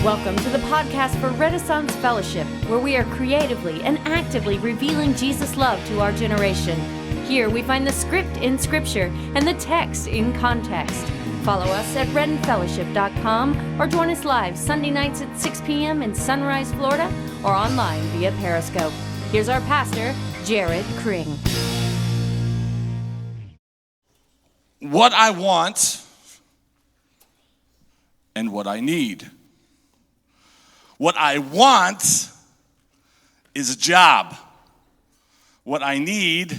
Welcome to the podcast for Renaissance Fellowship, where we are creatively and actively revealing Jesus' love to our generation. Here we find the script in Scripture and the text in context. Follow us at reddenfellowship.com or join us live Sunday nights at 6 p.m. in Sunrise, Florida, or online via Periscope. Here's our pastor, Jerrod Cring. What I want and what I need. What I want is a job. What I need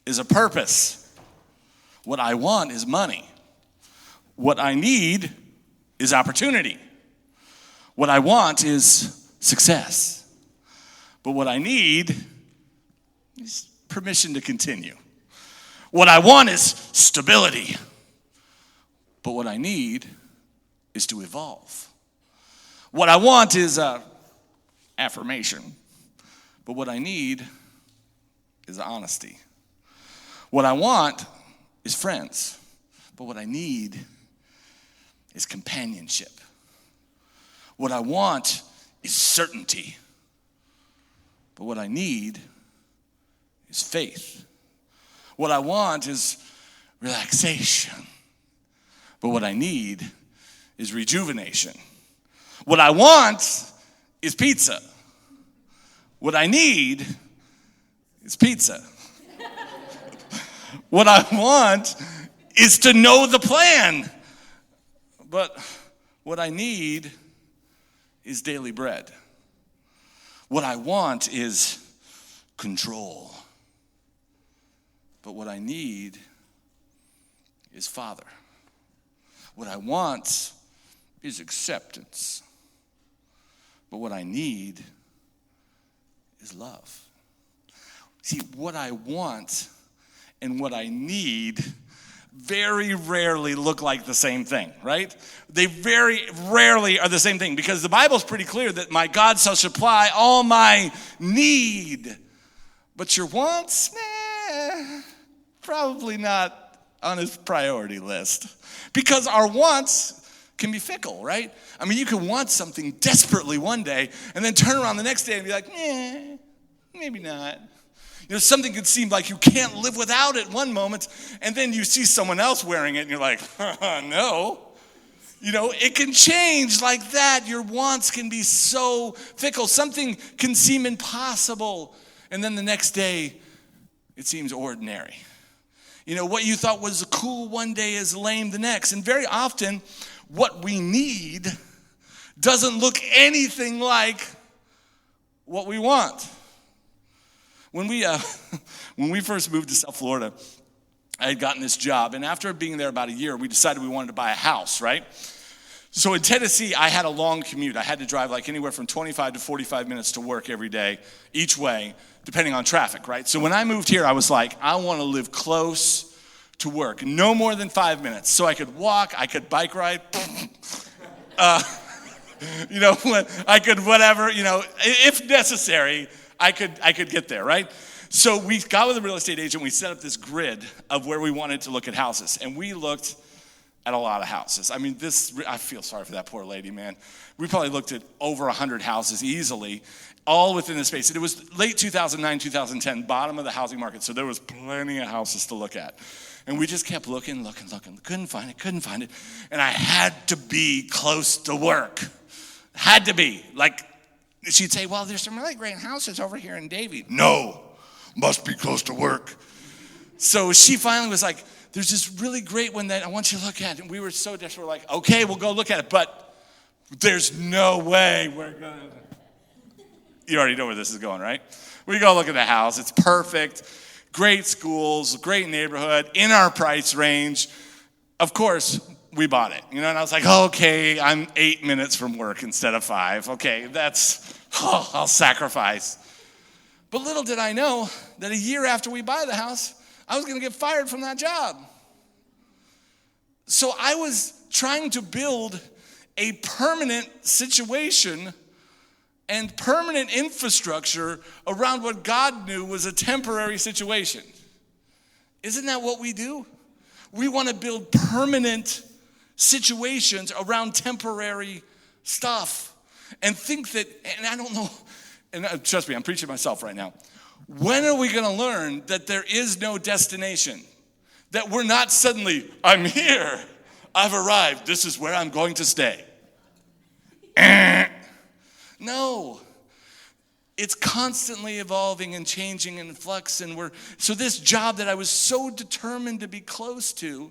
is a purpose. What I want is money. What I need is opportunity. What I want is success. But what I need is permission to continue. What I want is stability. But what I need is to evolve. What I want is affirmation. But what I need is honesty. What I want is friends. But what I need is companionship. What I want is certainty. But what I need is faith. What I want is relaxation. But what I need is rejuvenation. What I want is pizza. What I need is pizza. What I want is to know the plan. But what I need is daily bread. What I want is control. But what I need is Father. What I want is acceptance. But what I need is love. See, what I want and what I need very rarely look like the same thing, right? They very rarely are the same thing because the Bible's pretty clear that my God shall supply all my need. But your wants, probably not on his priority list. Because our wants can be fickle, right? I mean, you can want something desperately one day and then turn around the next day and be like, maybe not. You know, something could seem like you can't live without it one moment, and then you see someone else wearing it and you're like, no. You know, it can change like that. Your wants can be so fickle. Something can seem impossible, and then the next day it seems ordinary. You know, what you thought was cool one day is lame the next. And very often, what we need doesn't look anything like what we want. When we first moved to South Florida, I had gotten this job. And after being there about a year, we decided we wanted to buy a house, right? So in Tennessee, I had a long commute. I had to drive like anywhere from 25 to 45 minutes to work every day, each way, depending on traffic, right? So when I moved here, I was like, I want to live close to work. No more than 5 minutes. So I could walk, I could bike ride. I could whatever, if necessary, I could get there, right? So we got with a real estate agent. We set up this grid of where we wanted to look at houses. And we looked at a lot of houses. I mean, I feel sorry for that poor lady, man. We probably looked at over 100 houses easily, all within the space. And it was late 2009, 2010, bottom of the housing market. So there was plenty of houses to look at. And we just kept looking. Couldn't find it. And I had to be close to work. Had to be. Like, she'd say, well, there's some really great houses over here in Davie. No, must be close to work. So she finally was like, there's this really great one that I want you to look at. And we were so desperate. We're like, okay, we'll go look at it. But there's no way we're going to. You already know where this is going, right? We go look at the house. It's perfect. Great schools, great neighborhood, in our price range. Of course, we bought it. And I was like, okay, I'm 8 minutes from work instead of 5. Okay, I'll sacrifice. But little did I know that a year after we buy the house, I was going to get fired from that job. So I was trying to build a permanent situation and permanent infrastructure around what God knew was a temporary situation. Isn't that what we do? We want to build permanent situations around temporary stuff and think that, and I don't know, and trust me, I'm preaching myself right now. When are we going to learn that there is no destination? That we're not suddenly, I'm here, I've arrived, this is where I'm going to stay. No. It's constantly evolving and changing and flux, and so this job that I was so determined to be close to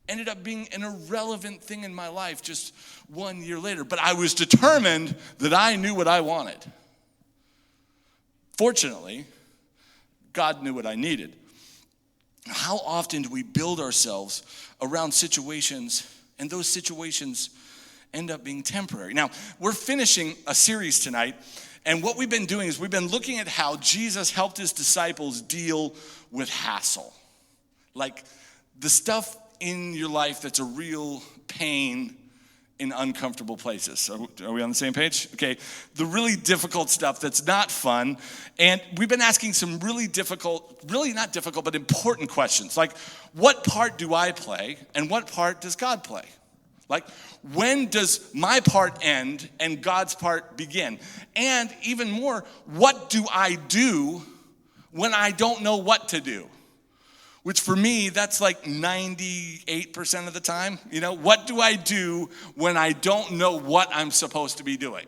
ended up being an irrelevant thing in my life just 1 year later. But I was determined that I knew what I wanted. Fortunately, God knew what I needed. How often do we build ourselves around situations, and those situations end up being temporary? Now, we're finishing a series tonight, and what we've been doing is we've been looking at how Jesus helped his disciples deal with hassle. Like the stuff in your life that's a real pain in uncomfortable places. Are we on the same page? Okay. The really difficult stuff that's not fun. And we've been asking some really not difficult, but important questions. Like, what part do I play and what part does God play? Like, when does my part end and God's part begin? And even more, what do I do when I don't know what to do? Which for me, that's like 98% of the time. You know, what do I do when I don't know what I'm supposed to be doing?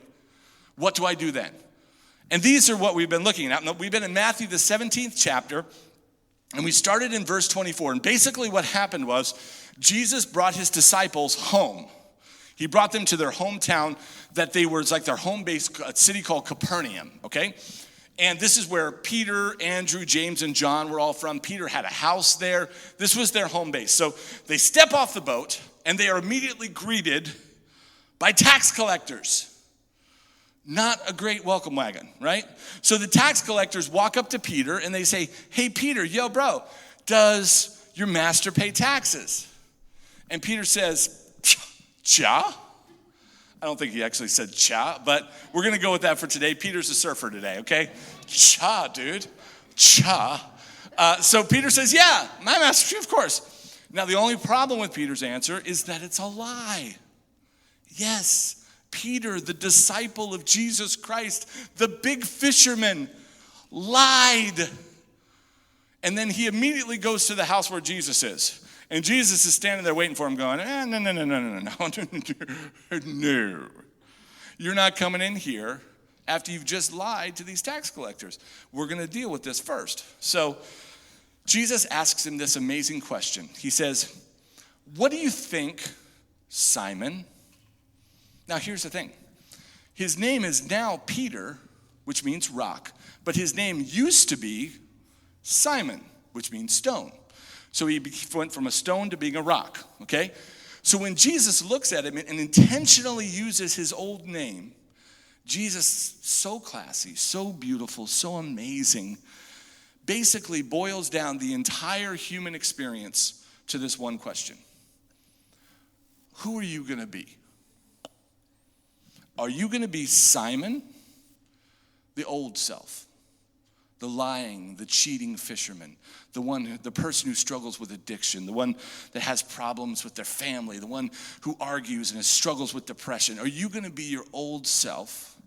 What do I do then? And these are what we've been looking at. We've been in Matthew, the 17th chapter, and we started in verse 24. And basically what happened was Jesus brought his disciples home. He brought them to their hometown it's like their home base, a city called Capernaum, okay? And this is where Peter, Andrew, James, and John were all from. Peter had a house there. This was their home base. So they step off the boat, and they are immediately greeted by tax collectors. Not a great welcome wagon, right? So the tax collectors walk up to Peter, and they say, hey, Peter, yo, bro, does your master pay taxes? And Peter says, cha? I don't think he actually said cha, but we're going to go with that for today. Peter's a surfer today, okay? Cha, dude. Cha. So Peter says, yeah, my master, of course. Now, the only problem with Peter's answer is that it's a lie. Yes, Peter, the disciple of Jesus Christ, the big fisherman, lied. And then he immediately goes to the house where Jesus is. And Jesus is standing there waiting for him going, no. You're not coming in here after you've just lied to these tax collectors. We're going to deal with this first. So Jesus asks him this amazing question. He says, what do you think, Simon? Now here's the thing. His name is now Peter, which means rock. But his name used to be Simon, which means stone. So he went from a stone to being a rock, okay? So when Jesus looks at him and intentionally uses his old name, Jesus, so classy, so beautiful, so amazing, basically boils down the entire human experience to this one question. Who are you going to be? Are you going to be Simon, the old self? The lying, the cheating fisherman, the person who struggles with addiction, the one that has problems with their family, the one who argues and struggles with depression. Are you going to be your old self,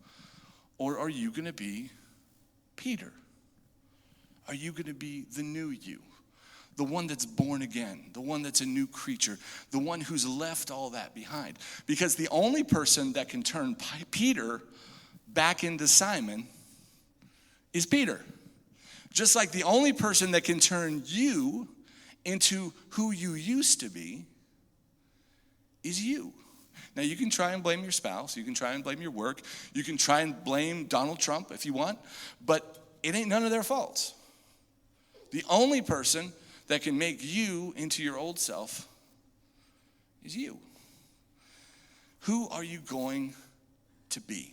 or are you going to be Peter? Are you going to be the new you, the one that's born again, the one that's a new creature, the one who's left all that behind? Because the only person that can turn Peter back into Simon is Peter. Just like the only person that can turn you into who you used to be is you. Now, you can try and blame your spouse. You can try and blame your work. You can try and blame Donald Trump if you want. But it ain't none of their faults. The only person that can make you into your old self is you. Who are you going to be?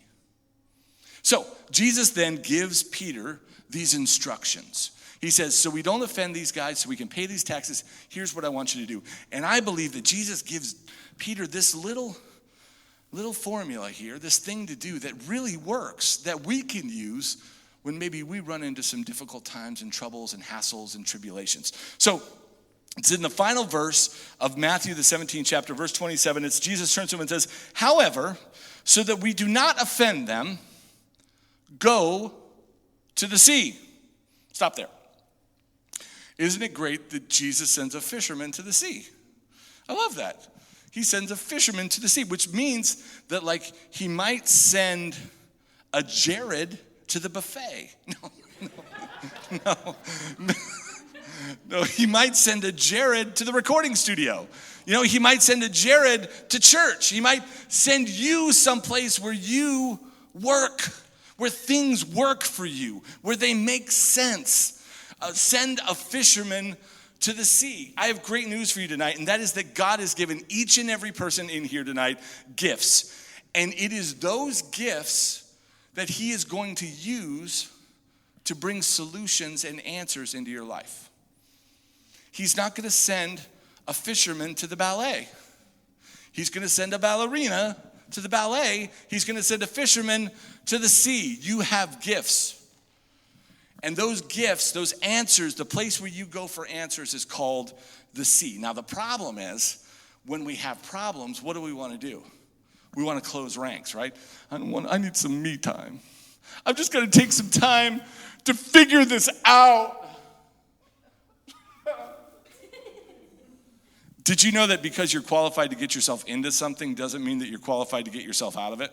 So, Jesus then gives Peter these instructions. He says, so we don't offend these guys, so we can pay these taxes. Here's what I want you to do. And I believe that Jesus gives Peter this little formula here, this thing to do that really works, that we can use when maybe we run into some difficult times and troubles and hassles and tribulations. So it's in the final verse of Matthew, the 17th chapter, verse 27. It's Jesus turns to him and says, however, so that we do not offend them, go to the sea. Stop there. Isn't it great that Jesus sends a fisherman to the sea? I love that. He sends a fisherman to the sea, which means that like he might send a Jerrod to the buffet. No, he might send a Jerrod to the recording studio. He might send a Jerrod to church. He might send you someplace where you work, where things work for you, where they make sense. Send a fisherman to the sea. I have great news for you tonight, and that is that God has given each and every person in here tonight gifts. And it is those gifts that he is going to use to bring solutions and answers into your life. He's not going to send a fisherman to the ballet. He's going to send a ballerina to the ballet. He's going to send a fisherman to the sea. You have gifts. And those gifts, those answers, the place where you go for answers is called the sea. Now, the problem is, when we have problems, what do we want to do? We want to close ranks, right? I need some me time. I'm just going to take some time to figure this out. Did you know that because you're qualified to get yourself into something doesn't mean that you're qualified to get yourself out of it?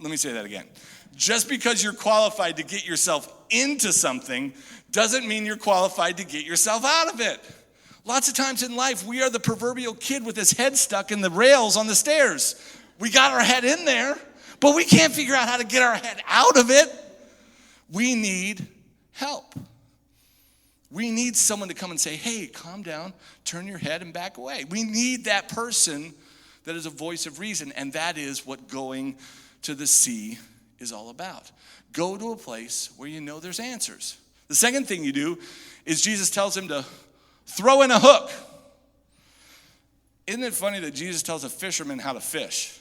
Let me say that again. Just because you're qualified to get yourself into something doesn't mean you're qualified to get yourself out of it. Lots of times in life, we are the proverbial kid with his head stuck in the rails on the stairs. We got our head in there, but we can't figure out how to get our head out of it. We need help. We need someone to come and say, hey, calm down, turn your head and back away. We need that person that is a voice of reason, and that is what going to the sea is all about. Go to a place where you know there's answers. The second thing you do is Jesus tells him to throw in a hook. Isn't it funny that Jesus tells a fisherman how to fish?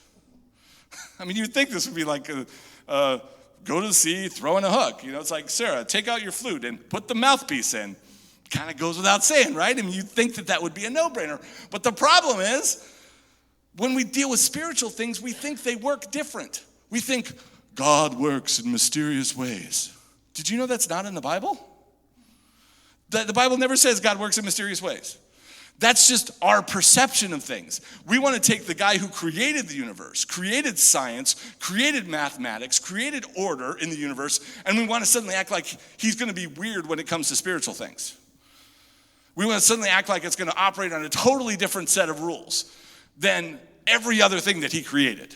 I mean, you'd think this would be like, go to the sea, throw in a hook. It's like, Sarah, take out your flute and put the mouthpiece in. Kind of goes without saying, right? I mean, you'd think that would be a no-brainer. But the problem is, when we deal with spiritual things, we think they work different. We think God works in mysterious ways. Did you know that's not in the Bible? The Bible never says God works in mysterious ways. That's just our perception of things. We want to take the guy who created the universe, created science, created mathematics, created order in the universe, and we want to suddenly act like he's going to be weird when it comes to spiritual things. We want to suddenly act like it's going to operate on a totally different set of rules than every other thing that he created.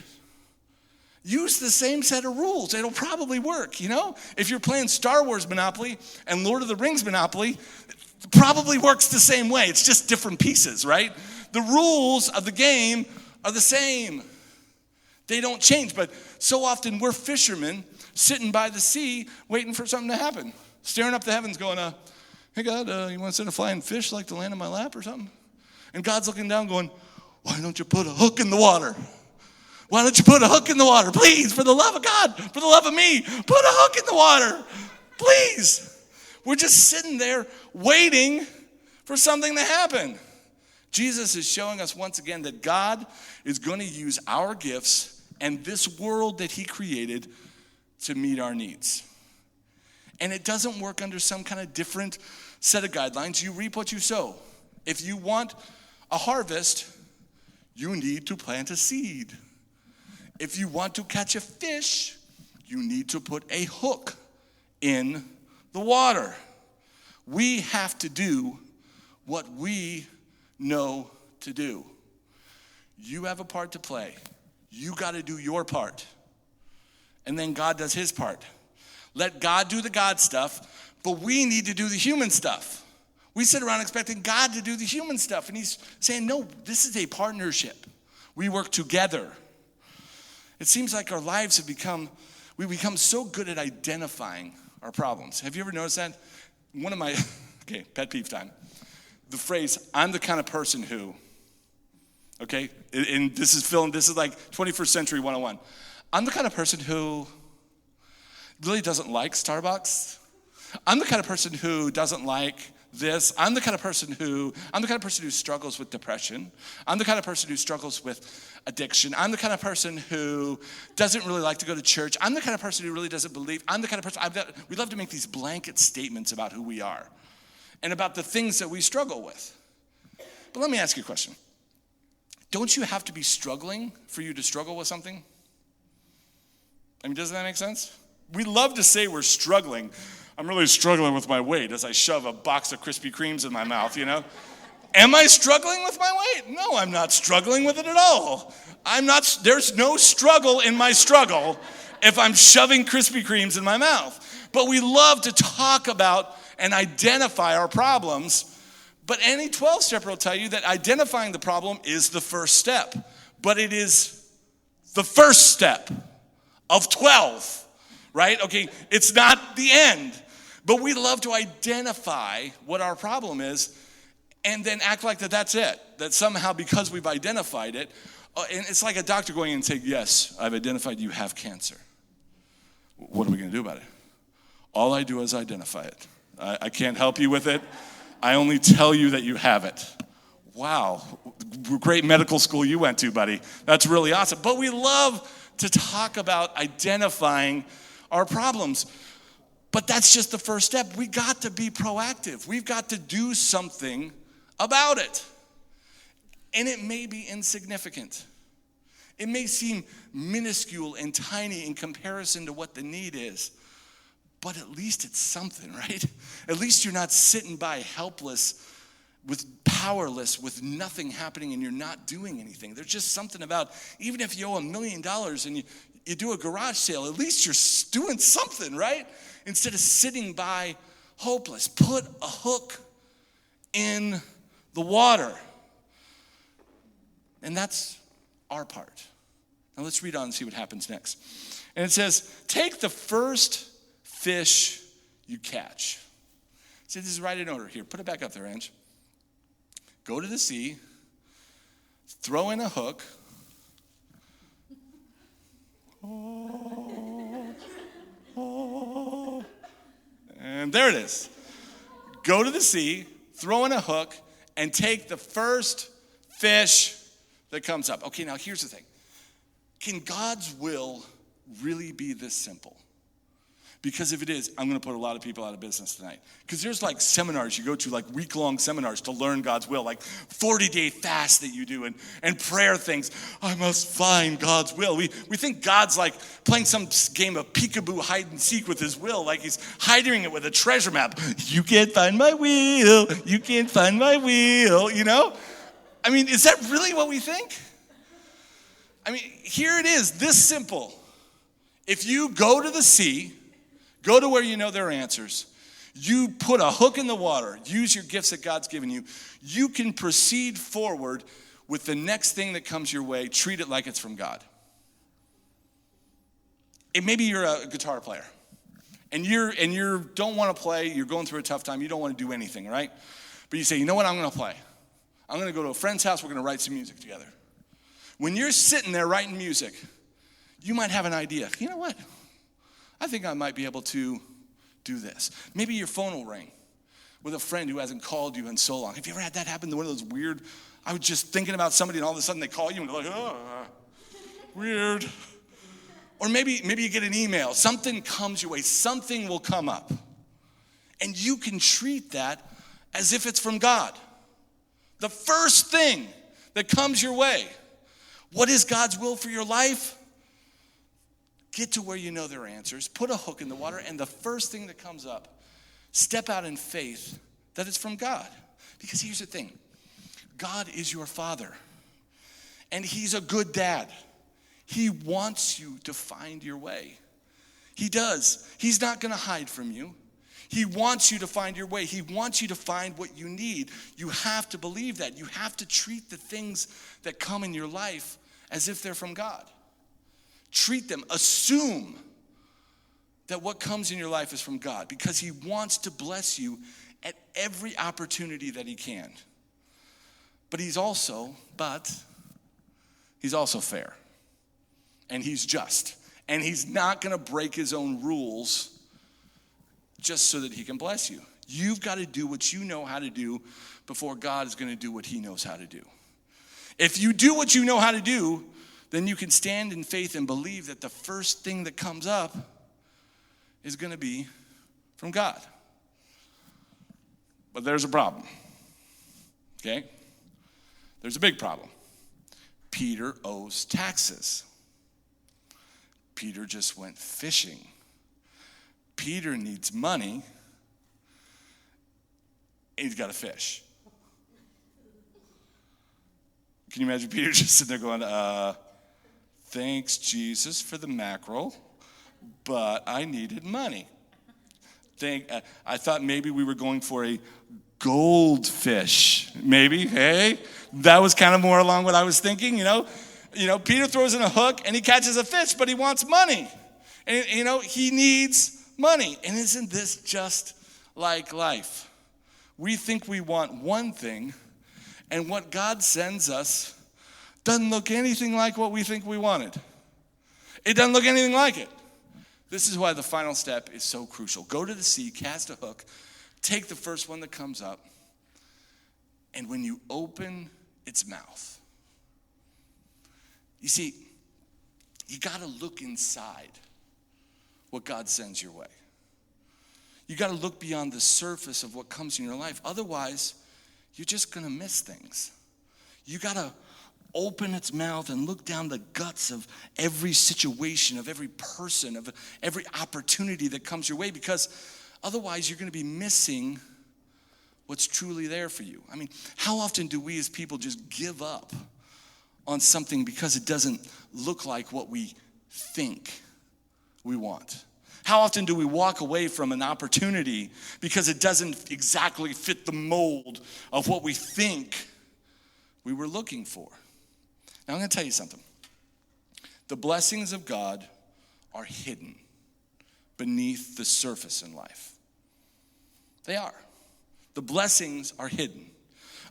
Use the same set of rules. It'll probably work, If you're playing Star Wars Monopoly and Lord of the Rings Monopoly, it probably works the same way. It's just different pieces, right? The rules of the game are the same. They don't change. But so often we're fishermen sitting by the sea waiting for something to happen. Staring up the heavens going, hey, God, you want to send a flying fish like to land in my lap or something? And God's looking down going, why don't you put a hook in the water? Why don't you put a hook in the water? Please, for the love of God, for the love of me, put a hook in the water. Please. We're just sitting there waiting for something to happen. Jesus is showing us once again that God is going to use our gifts and this world that he created to meet our needs. And it doesn't work under some kind of different set of guidelines. You reap what you sow. If you want a harvest, you need to plant a seed. If you want to catch a fish, you need to put a hook in the water. We have to do what we know to do. You have a part to play. You got to do your part. And then God does his part. Let God do the God stuff, but we need to do the human stuff. We sit around expecting God to do the human stuff, and he's saying, no, this is a partnership. We work together. It seems like our lives we become so good at identifying our problems. Have you ever noticed that? One of my, pet peeve time. The phrase, I'm the kind of person who, and this is like 21st century 101. I'm the kind of person who really doesn't like Starbucks. I'm the kind of person who doesn't like this. I'm the kind of person who struggles with depression. I'm the kind of person who struggles with addiction. I'm the kind of person who doesn't really like to go to church. I'm the kind of person who really doesn't believe. I'm the kind of person, we love to make these blanket statements about who we are and about the things that we struggle with. But let me ask you a question. Don't you have to be struggling for you to struggle with something? I mean, doesn't that make sense? We love to say we're struggling. I'm really struggling with my weight as I shove a box of Krispy Kremes in my mouth, you know? Am I struggling with my weight? No, I'm not struggling with it at all. There's no struggle in my struggle if I'm shoving Krispy Kremes in my mouth. But we love to talk about and identify our problems. But any 12-stepper will tell you that identifying the problem is the first step. But it is the first step of 12, right? Okay, it's not the end. But we love to identify what our problem is and then act like that's it. That somehow because we've identified it, and it's like a doctor going in and saying, yes, I've identified you have cancer. What are we going to do about it? All I do is identify it. I can't help you with it. I only tell you that you have it. Wow, great medical school you went to, buddy. That's really awesome. But we love to talk about identifying our problems. But that's just the first step. We got to be proactive. We've got to do something about it. And it may be insignificant. It may seem minuscule and tiny in comparison to what the need is. But at least it's something, right? At least you're not sitting by helpless, powerless, with nothing happening and you're not doing anything. There's just something about, even if you owe $1 million and you do a garage sale, at least you're doing something, right? Instead of sitting by hopeless. Put a hook in the water. And that's our part. Now let's read on and see what happens next. And it says, take the first fish you catch. See, this is right in order here. Put it back up there, Ange. Go to the sea, throw in a hook. And there it is. Go to the sea, throw in a hook, and take the first fish that comes up. Okay, now here's the thing. Can God's will really be this simple? Because if it is, I'm going to put a lot of people out of business tonight. Because there's like seminars you go to, like week-long seminars to learn God's will, like 40-day fast that you do and prayer things. I must find God's will. We think God's like playing some game of peekaboo hide and seek with his will, like he's hiding it with a treasure map. You can't find my will. You can't find my will, you know? I mean, is that really what we think? I mean, here it is, this simple. If you go to the sea, go to where you know there are answers. You put a hook in the water. Use your gifts that God's given you. You can proceed forward with the next thing that comes your way. Treat it like it's from God. And maybe you're a guitar player. And you don't want to play. You're going through a tough time. You don't want to do anything, right? But you say, you know what? I'm going to play. I'm going to go to a friend's house. We're going to write some music together. When you're sitting there writing music, you might have an idea. You know what? I think I might be able to do this. Maybe your phone will ring with a friend who hasn't called you in so long. Have you ever had that happen? One of those weird, I was just thinking about somebody and all of a sudden they call you and they're like, oh, weird. Or maybe you get an email. Something comes your way. Something will come up. And you can treat that as if it's from God. The first thing that comes your way. What is God's will for your life? Get to where you know there are answers. Put a hook in the water, and the first thing that comes up, step out in faith that it's from God. Because here's the thing. God is your Father, and he's a good dad. He wants you to find your way. He does. He's not going to hide from you. He wants you to find your way. He wants you to find what you need. You have to believe that. You have to treat the things that come in your life as if they're from God. Treat them. Assume that what comes in your life is from God because he wants to bless you at every opportunity that he can. But he's also fair. And he's just. And he's not going to break his own rules just so that he can bless you. You've got to do what you know how to do before God is going to do what he knows how to do. If you do what you know how to do, then you can stand in faith and believe that the first thing that comes up is going to be from God. But there's a problem, okay? There's a big problem. Peter owes taxes. Peter just went fishing. Peter needs money. He's got to fish. Can you imagine Peter just sitting there going, thanks, Jesus, for the mackerel, but I needed money. I thought maybe we were going for a goldfish, maybe, hey? That was kind of more along what I was thinking, you know? Peter throws in a hook and he catches a fish, but he wants money. And, he needs money. And isn't this just like life? We think we want one thing, and what God sends us doesn't look anything like what we think we wanted. It doesn't look anything like it. This is why the final step is so crucial. Go to the sea, cast a hook, take the first one that comes up, and when you open its mouth, you see, you got to look inside what God sends your way. You got to look beyond the surface of what comes in your life. Otherwise, you're just going to miss things. You got to open its mouth and look down the guts of every situation, of every person, of every opportunity that comes your way, because otherwise you're going to be missing what's truly there for you. I mean, how often do we as people just give up on something because it doesn't look like what we think we want? How often do we walk away from an opportunity because it doesn't exactly fit the mold of what we think we were looking for? Now, I'm going to tell you something. The blessings of God are hidden beneath the surface in life. They are. The blessings are hidden.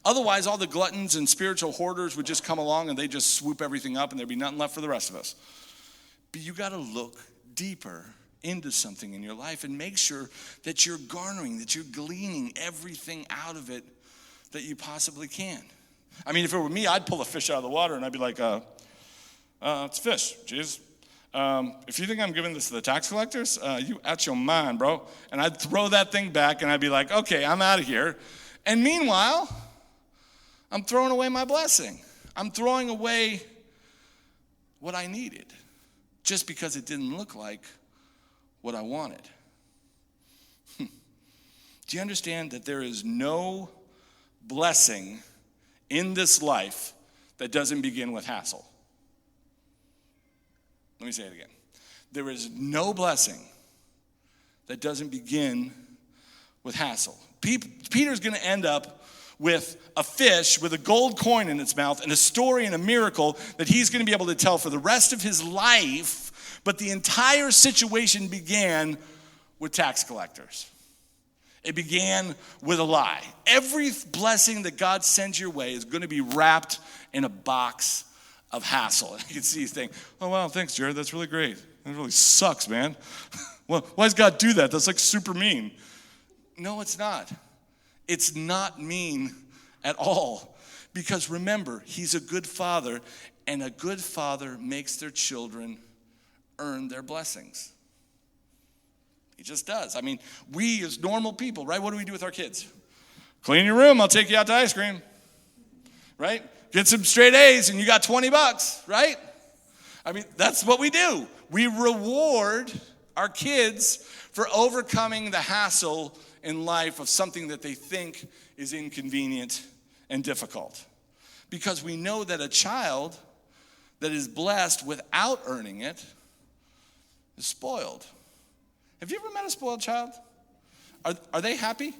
Otherwise, all the gluttons and spiritual hoarders would just come along and they just swoop everything up and there'd be nothing left for the rest of us. But you got to look deeper into something in your life and make sure that you're garnering, that you're gleaning everything out of it that you possibly can. I mean, if it were me, I'd pull a fish out of the water and I'd be like, it's fish, Jesus. If you think I'm giving this to the tax collectors, you out your mind, bro. And I'd throw that thing back and I'd be like, okay, I'm out of here. And meanwhile, I'm throwing away my blessing. I'm throwing away what I needed just because it didn't look like what I wanted. Do you understand that there is no blessing in this life that doesn't begin with hassle? Let me say it again. There is no blessing that doesn't begin with hassle. Peter's going to end up with a fish with a gold coin in its mouth and a story and a miracle that he's going to be able to tell for the rest of his life. But the entire situation began with tax collectors. It began with a lie. Every blessing that God sends your way is going to be wrapped in a box of hassle. And you can see he's thinking, oh, wow, thanks, Jerrod. That's really great. That really sucks, man. Well, why does God do that? That's like super mean. No, it's not. It's not mean at all. Because remember, he's a good father, and a good father makes their children earn their blessings. He just does. I mean, we as normal people, right? What do we do with our kids? Clean your room, I'll take you out to ice cream. Right? Get some straight A's and you got $20, right? I mean, that's what we do. We reward our kids for overcoming the hassle in life of something that they think is inconvenient and difficult. Because we know that a child that is blessed without earning it is spoiled. Have you ever met a spoiled child? Are they happy?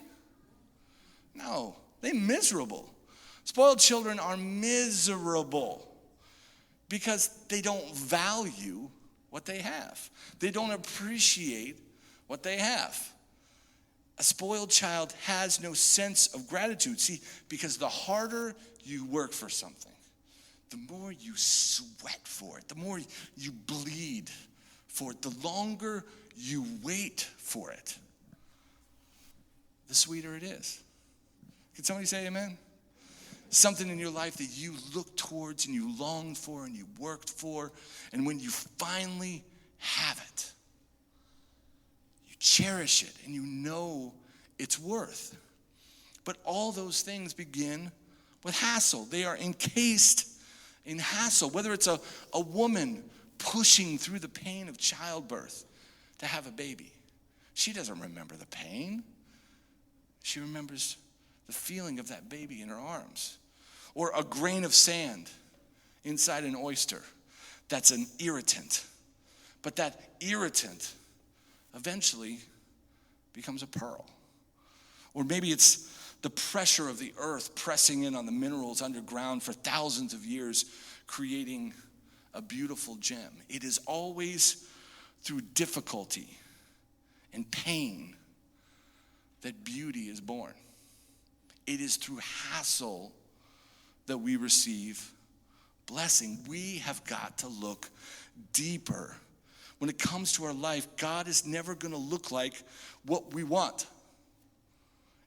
No, they're miserable. Spoiled children are miserable because they don't value what they have. They don't appreciate what they have. A spoiled child has no sense of gratitude. See, because the harder you work for something, the more you sweat for it, the more you bleed for it, the longer you wait for it, the sweeter it is. Can somebody say amen? Something in your life that you look towards and you longed for and you worked for, and when you finally have it, you cherish it and you know its worth. But all those things begin with hassle. They are encased in hassle. Whether it's a woman pushing through the pain of childbirth to have a baby. She doesn't remember the pain. She remembers the feeling of that baby in her arms. Or a grain of sand inside an oyster that's an irritant. But that irritant eventually becomes a pearl. Or maybe it's the pressure of the earth pressing in on the minerals underground for thousands of years, creating a beautiful gem. It is always through difficulty and pain that beauty is born. It is through hassle that we receive blessing. We have got to look deeper. When it comes to our life, God is never going to look like what we want.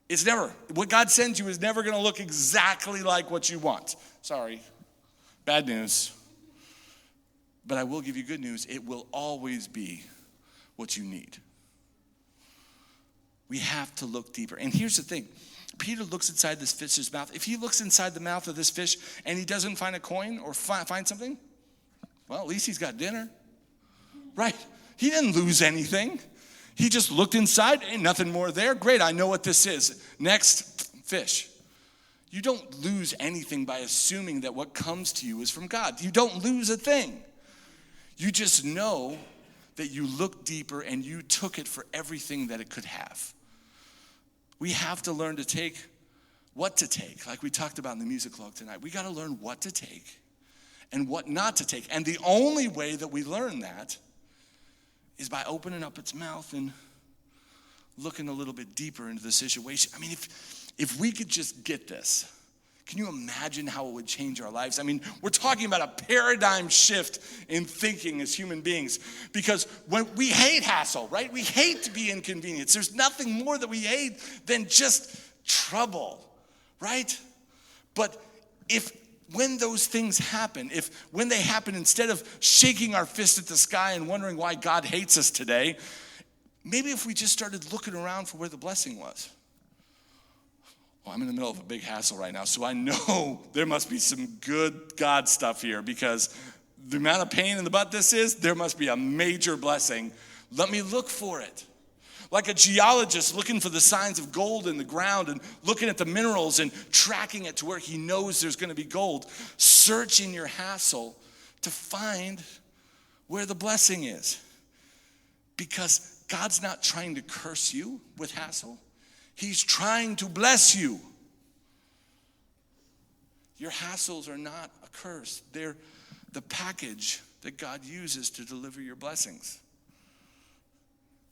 It's never. What God sends you is never going to look exactly like what you want. Sorry. Bad news. But I will give you good news. It will always be what you need. We have to look deeper. And here's the thing. Peter looks inside this fish's mouth. If he looks inside the mouth of this fish and he doesn't find a coin or find something, well, at least he's got dinner. Right? He didn't lose anything. He just looked inside, ain't nothing more there. Great, I know what this is. Next, fish. You don't lose anything by assuming that what comes to you is from God. You don't lose a thing. You just know that you look deeper and you took it for everything that it could have. We have to learn to take what to take, like we talked about in the music log tonight. We got to learn what to take and what not to take. And the only way that we learn that is by opening up its mouth and looking a little bit deeper into the situation. I mean, if we could just get this, can you imagine how it would change our lives? I mean, we're talking about a paradigm shift in thinking as human beings, because when we hate hassle, right? We hate to be inconvenienced. There's nothing more that we hate than just trouble, right? But when those things happen, when they happen, instead of shaking our fist at the sky and wondering why God hates us today, maybe if we just started looking around for where the blessing was. Well, I'm in the middle of a big hassle right now, so I know there must be some good God stuff here, because the amount of pain in the butt this is, there must be a major blessing. Let me look for it. Like a geologist looking for the signs of gold in the ground and looking at the minerals and tracking it to where he knows there's going to be gold. Search in your hassle to find where the blessing is. Because God's not trying to curse you with hassle. He's trying to bless you. Your hassles are not a curse. They're the package that God uses to deliver your blessings.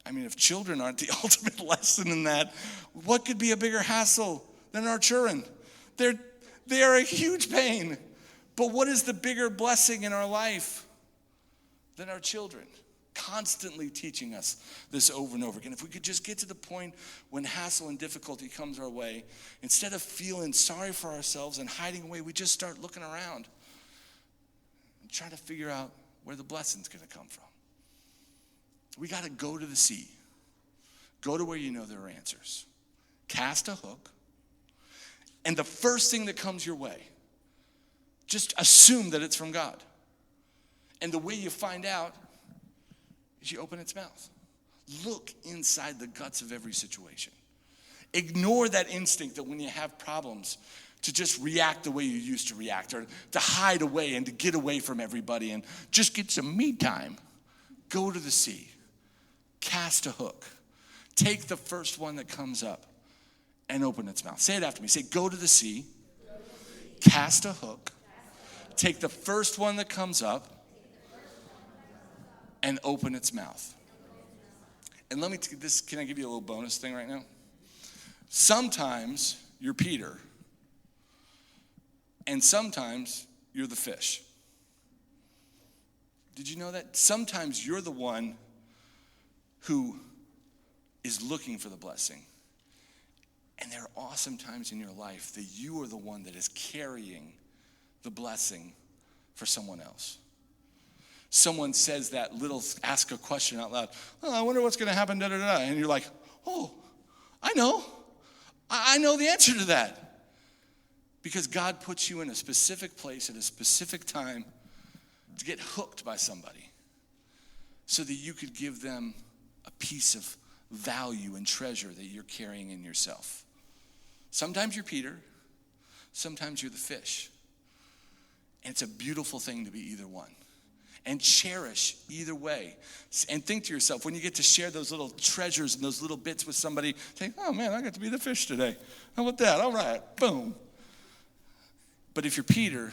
I mean, if children aren't the ultimate lesson in that, what could be a bigger hassle than our children? They are a huge pain. But what is the bigger blessing in our life than our children? Constantly teaching us this over and over again. If we could just get to the point when hassle and difficulty comes our way, instead of feeling sorry for ourselves and hiding away, we just start looking around and try to figure out where the blessing's going to come from. We got to go to the sea. Go to where you know there are answers. Cast a hook. And the first thing that comes your way, just assume that it's from God. And the way you find out is you open its mouth. Look inside the guts of every situation. Ignore that instinct that when you have problems, to just react the way you used to react, or to hide away and to get away from everybody and just get some me time. Go to the sea. Cast a hook. Take the first one that comes up and open its mouth. Say it after me. Say, go to the sea. Cast a hook. Take the first one that comes up and open its mouth. And let me can I give you a little bonus thing right now? Sometimes you're Peter, and sometimes you're the fish. Did you know that? Sometimes you're the one who is looking for the blessing, And there are awesome times in your life that you are the one that is carrying the blessing for someone else. Someone says that little, ask a question out loud. Oh, I wonder what's going to happen, da-da-da. And you're like, oh, I know. I know the answer to that. Because God puts you in a specific place at a specific time to get hooked by somebody so that you could give them a piece of value and treasure that you're carrying in yourself. Sometimes you're Peter, sometimes you're the fish. And it's a beautiful thing to be either one. And cherish either way. And think to yourself, when you get to share those little treasures and those little bits with somebody, think, oh man, I got to be the fish today. How about that? All right, boom. But if you're Peter,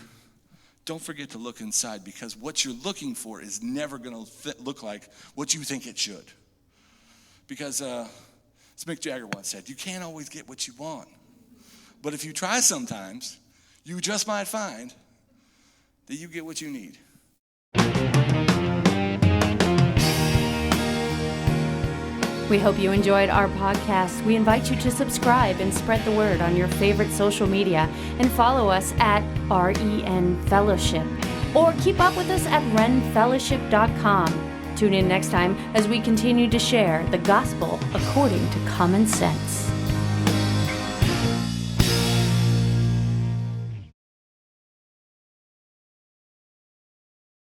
don't forget to look inside, because what you're looking for is never going to look like what you think it should. Because, as Mick Jagger once said, you can't always get what you want. But if you try sometimes, you just might find that you get what you need. We hope you enjoyed our podcast. We invite you to subscribe and spread the word on your favorite social media and follow us at REN Fellowship, or keep up with us at renfellowship.com. Tune in next time as we continue to share the gospel according to common sense.